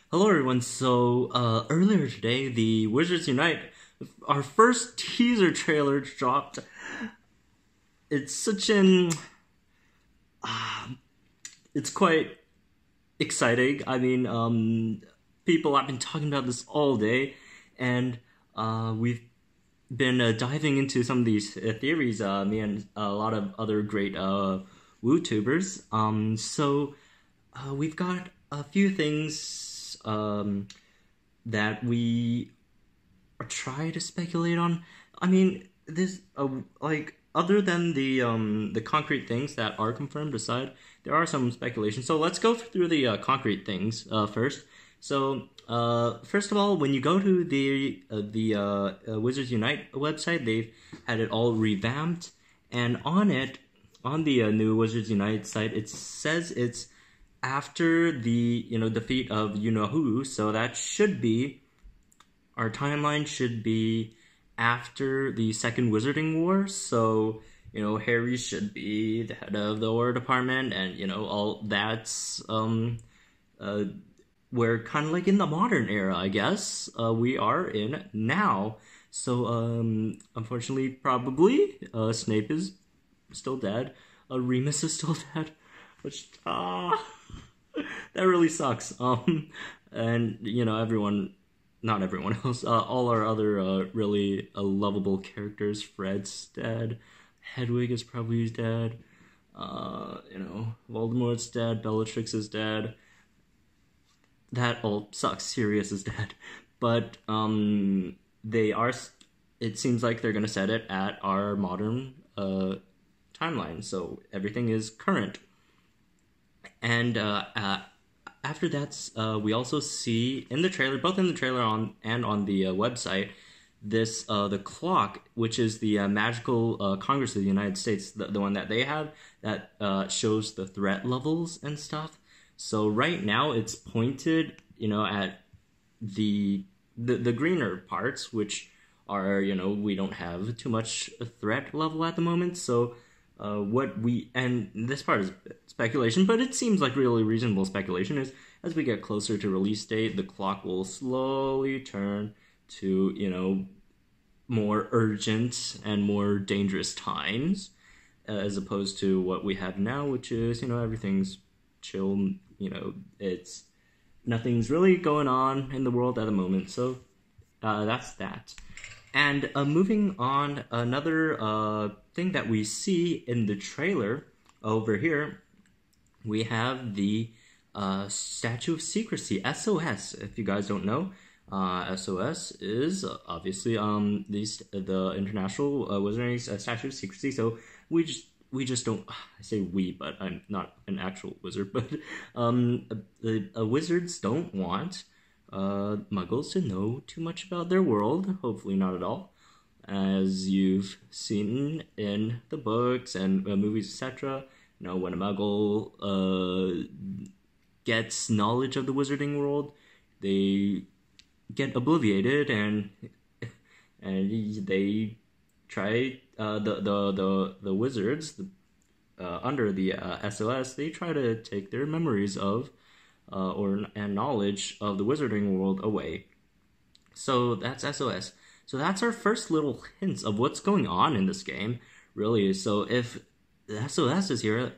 Hello everyone, earlier today, the Wizards Unite, our first teaser trailer dropped. It's such an... it's quite exciting. People have been talking about this all day, and we've been diving into some of these theories, me and a lot of other great WooTubers. We've got a few things that we try to speculate on. Other than the concrete things that are confirmed aside, there are some speculation. So let's go through the concrete things first. First of all, when you go to the Wizards Unite website, they've had it all revamped, and on the new Wizards Unite site, it says it's after the defeat of you-know-who, so that should be, our timeline should be after the Second Wizarding War. So Harry should be the head of the War Department, and all that's we're kind of like in the modern era, I guess. We are in now. So unfortunately, probably Snape is still dead. Remus is still dead, which that really sucks. And everyone, not everyone else, all our other really lovable characters. Fred's dead. Hedwig is probably dead. Voldemort's dead. Bellatrix is dead. That all sucks. Sirius is dead. But they are. It seems like they're gonna set it at our modern timeline, so everything is current. And after that, we also see in the trailer, both in the trailer and on the website, this the clock, which is the magical Congress of the United States, the one that they have that shows the threat levels and stuff. So right now it's pointed, at the greener parts, which are, we don't have too much threat level at the moment. So and this part is speculation, but it seems like really reasonable speculation, is as we get closer to release date, the clock will slowly turn to, more urgent and more dangerous times, as opposed to what we have now, which is, everything's chill, it's nothing's really going on in the world at the moment. So that's that. And moving on, another thing that we see in the trailer over here, we have the Statue of Secrecy, SOS. If you guys don't know, SOS is obviously the International Wizarding Statue of Secrecy. So we just don't, I say we, but I'm not an actual wizard, but wizards don't want muggles to know too much about their world, hopefully not at all, as you've seen in the books and movies, etc. When a muggle gets knowledge of the wizarding world, they get obliviated, and they try, the wizards under the SOS, they try to take their memories of and knowledge of the wizarding world away. So that's SOS. So that's our first little hints of what's going on in this game, really. So if the SOS is here,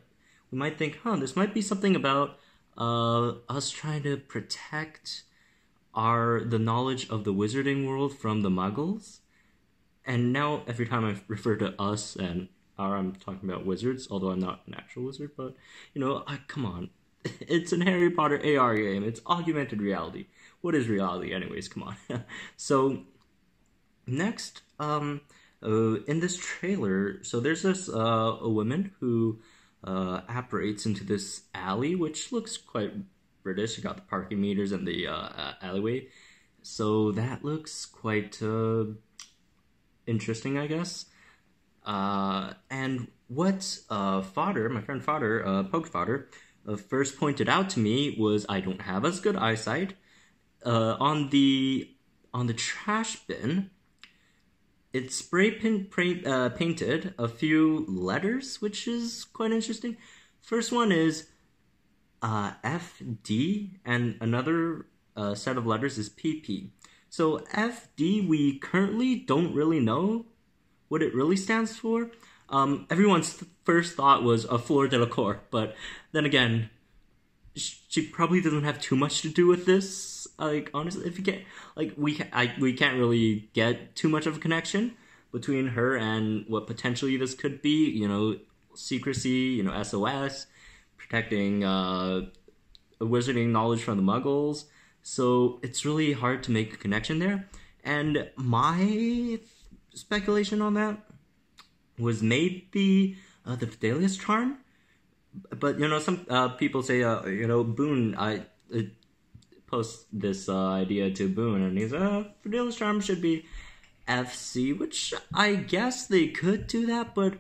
we might think, this might be something about us trying to protect the knowledge of the wizarding world from the muggles. And now every time I refer to us and I'm talking about wizards, although I'm not an actual wizard, but come on. It's an Harry Potter AR game. It's augmented reality. What is reality anyways? Come on. So next, in this trailer, so there's this a woman who apparates into this alley, which looks quite British. You got the parking meters and the alleyway. So that looks quite interesting, I guess. And what Fodder, my friend Fodder, Poke Fodder, first pointed out to me was I don't have as good eyesight. On the trash bin, it's spray painted a few letters, which is quite interesting. First one is FD, and another set of letters is PP. So FD, we currently don't really know what it really stands for. Everyone's first thought was a Fleur Delacour, but then again, she probably doesn't have too much to do with this. Like, honestly, if you get, like, we can't really get too much of a connection between her and what potentially this could be. You know, secrecy, you know, SOS, protecting wizarding knowledge from the Muggles. So it's really hard to make a connection there. And my speculation on that was maybe the Fidelius charm. But, you know, some people say, you know, Boone, I post this idea to Boone, and he's, Fidelius charm should be FC, which I guess they could do that, but,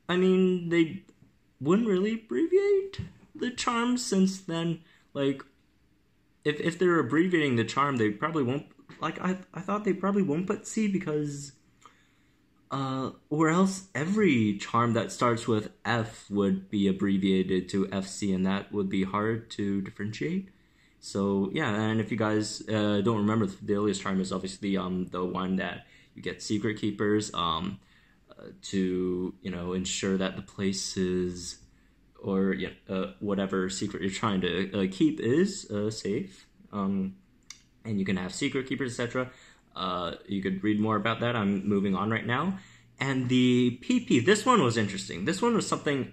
I mean, they wouldn't really abbreviate the charm, since then, like, if they're abbreviating the charm, they probably won't, like, I thought they probably won't put C, because, or else every charm that starts with F would be abbreviated to FC, and that would be hard to differentiate. So, yeah, and if you guys don't remember, the Fidelius charm is obviously the one that you get secret keepers to, you know, ensure that the place is, or whatever secret you're trying to keep is safe. And you can have secret keepers, etc. You could read more about that. I'm moving on right now. And the PP, this one was interesting. This one was something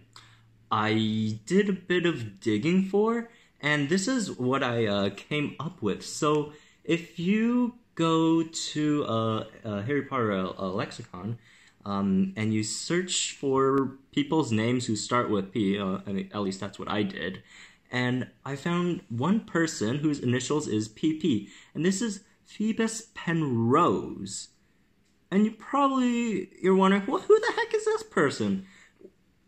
I did a bit of digging for, and this is what I came up with. So if you go to Harry Potter lexicon, and you search for people's names who start with P, I mean, at least that's what I did, and I found one person whose initials is PP, and this is Phoebus Penrose. And you're wondering, well, who the heck is this person?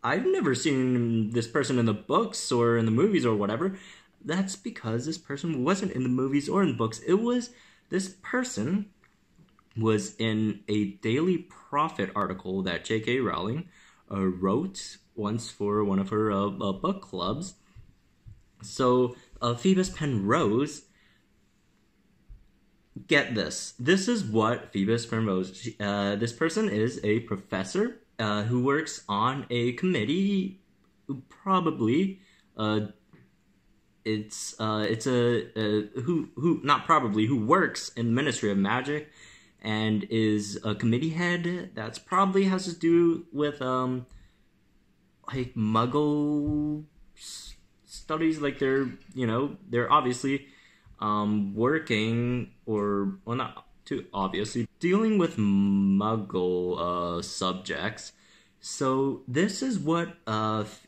I've never seen this person in the books or in the movies or whatever. That's because this person wasn't in the movies or in the books. This person was in a Daily Prophet article that J.K. Rowling wrote once for one of her book clubs. So, Phoebus Penrose, get this. This is what Phoebus Penrose, this person is a professor who works on a committee who probably, who works in the Ministry of Magic and is a committee head that's probably has to do with, like, Muggle studies. Like, they're obviously working, or, well, not too obviously, dealing with Muggle subjects. So this is what Penrose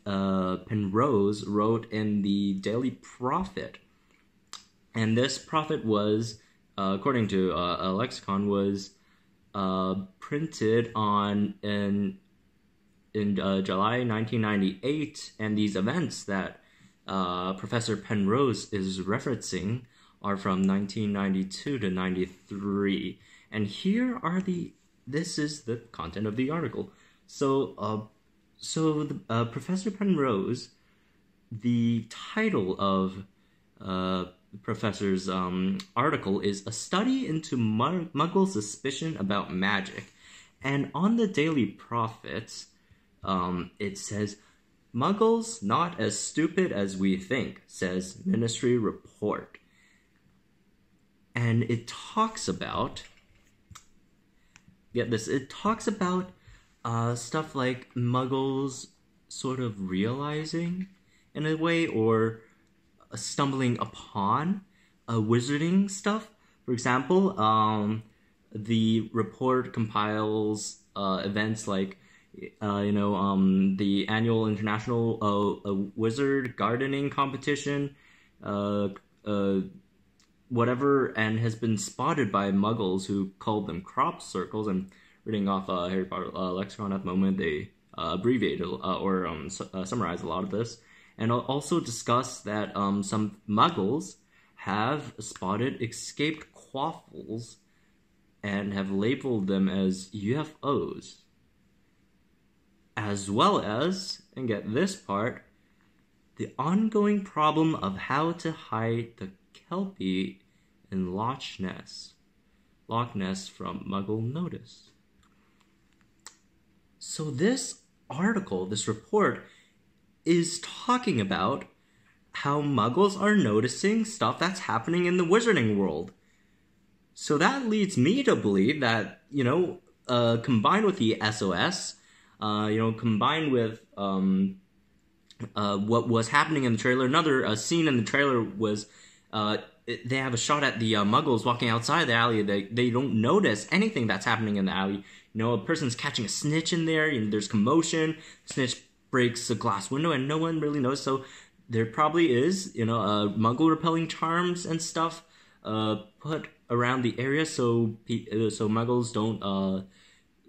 wrote in the Daily Prophet. And this prophet was, according to a lexicon, was printed in July 1998, and these events that Professor Penrose is referencing are from 1992 to 93. And this is the content of the article. So Professor Penrose, the title of Professor's article is A Study into Muggle Suspicion About Magic. And on the Daily Prophet, it says, Muggles not as stupid as we think, says Ministry report. And it talks about, get this, it talks about stuff like Muggles sort of realizing, in a way, or stumbling upon wizarding stuff. For example, the report compiles events like, the annual international wizard gardening competition, whatever, and has been spotted by Muggles who called them crop circles. I'm reading off Harry Potter lexicon at the moment. They abbreviate or summarize a lot of this, and also discuss that some Muggles have spotted escaped quaffles and have labeled them as UFOs. As well as, and get this part, the ongoing problem of how to hide the Kelpie in Loch Ness. Loch Ness from Muggle Notice. So this article, this report, is talking about how Muggles are noticing stuff that's happening in the wizarding world. So that leads me to believe that, combined with the SOS, combined with what was happening in the trailer, another scene in the trailer was they have a shot at the Muggles walking outside the alley. They don't notice anything that's happening in the alley. A person's catching a snitch in there, and there's commotion. Snitch breaks a glass window, and no one really knows. So there probably is, Muggle repelling charms and stuff put around the area, so Muggles don't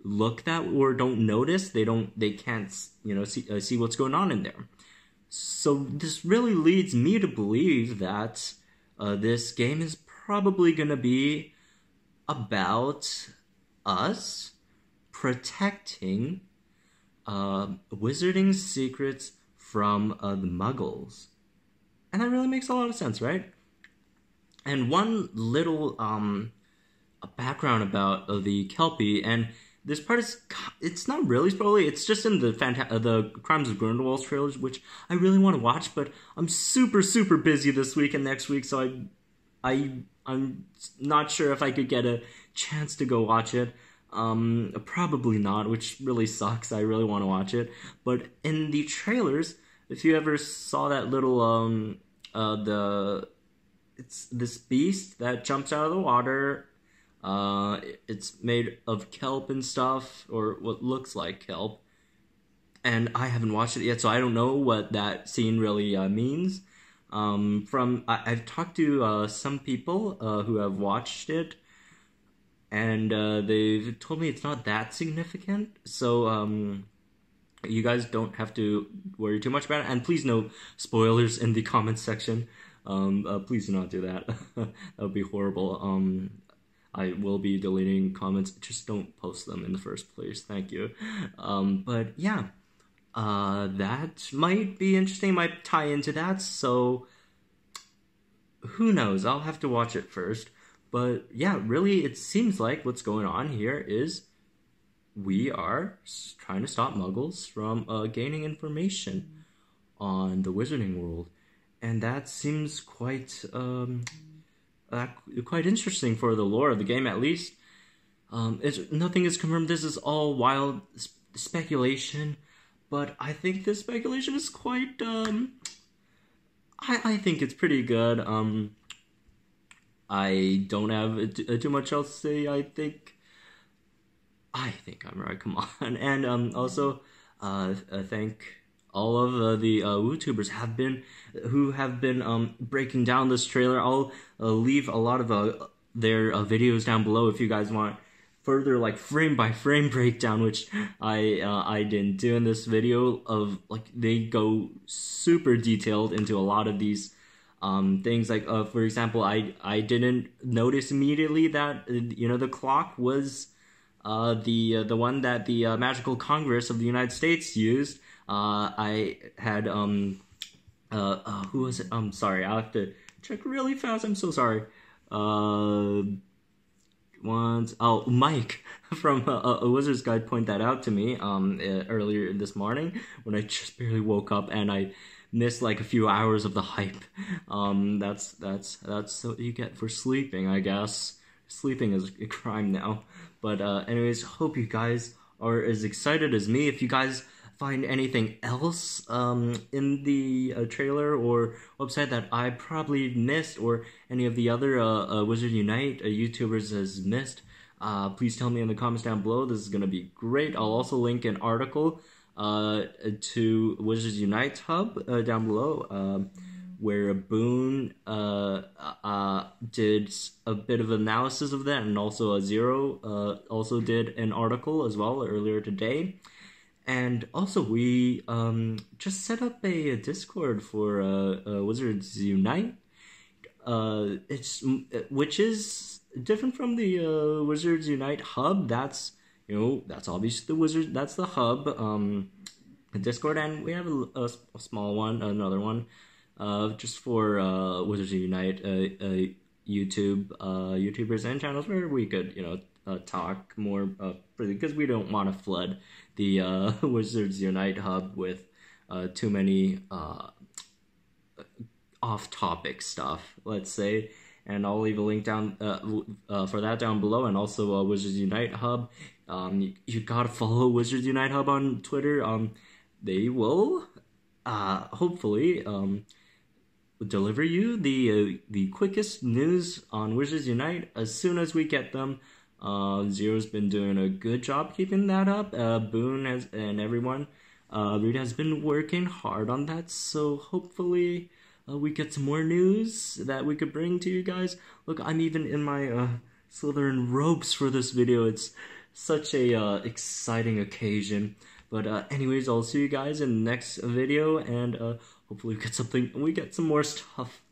look that or don't notice. They can't see what's going on in there. So this really leads me to believe that this game is probably going to be about us protecting wizarding secrets from the Muggles. And that really makes a lot of sense, right? And one little background about the Kelpie, and this part it's not really spoilery, it's just in the Crimes of Grindelwald trailers, which I really want to watch, but I'm super, super busy this week and next week, so I'm not sure if I could get a chance to go watch it. Probably not, which really sucks. I really want to watch it. But in the trailers, if you ever saw that little, it's this beast that jumps out of the water. It's made of kelp and stuff, or what looks like kelp. And I haven't watched it yet, so I don't know what that scene really means. I've talked to some people who have watched it, and they've told me it's not that significant. So you guys don't have to worry too much about it. And please no spoilers in the comments section. Please do not do that. That would be horrible. I will be deleting comments. Just don't post them in the first place. Thank you. But yeah, that might be interesting. Might tie into that. So who knows? I'll have to watch it first. But yeah, really, it seems like what's going on here is we are trying to stop Muggles from gaining information on the wizarding world. And that seems quite interesting for the lore of the game, at least. Nothing is confirmed. This is all wild speculation, but I think this speculation is quite. I think it's pretty good. I don't have too much else to say. I think I'm right. Come on, and also thank all of the YouTubers who have been breaking down this trailer. I'll leave a lot of their videos down below if you guys want further frame by frame breakdown, which I didn't do in this video. Of they go super detailed into a lot of these things. For example, I didn't notice immediately that the clock was the one that the Magical Congress of the United States used. I had who was it? I'm sorry, I'll have to check really fast. I'm so sorry. Mike from a Wizard's Guide pointed that out to me earlier this morning when I just barely woke up and I missed a few hours of the hype. That's what you get for sleeping, I guess. Sleeping is a crime now. But anyways, hope you guys are as excited as me. If you guys find anything else in the trailer or website that I probably missed, or any of the other Wizard Unite YouTubers has missed, please tell me in the comments down below. This is going to be great. I'll also link an article to Wizards Unite Hub down below, where Boone did a bit of analysis of that, and also Zero also did an article as well earlier today. And also, we just set up a Discord for Wizards Unite, which is different from the Wizards Unite hub. That's obviously the Wizard. That's the hub, Discord, and we have a small one, another one, just for Wizards Unite, YouTubers and channels where we could, talk more, because we don't want to flood the Wizards Unite hub with too many off-topic stuff, let's say. And I'll leave a link down for that down below, and also Wizards Unite hub. You gotta follow Wizards Unite hub on Twitter. They will hopefully deliver you the quickest news on Wizards Unite as soon as we get them. Zero's been doing a good job keeping that up. Boone has, and everyone, Reed has been working hard on that, so hopefully we get some more news that we could bring to you guys. Look, I'm even in my Slytherin robes for this video. It's such a exciting occasion. But anyways, I'll see you guys in the next video, and hopefully we get some more stuff.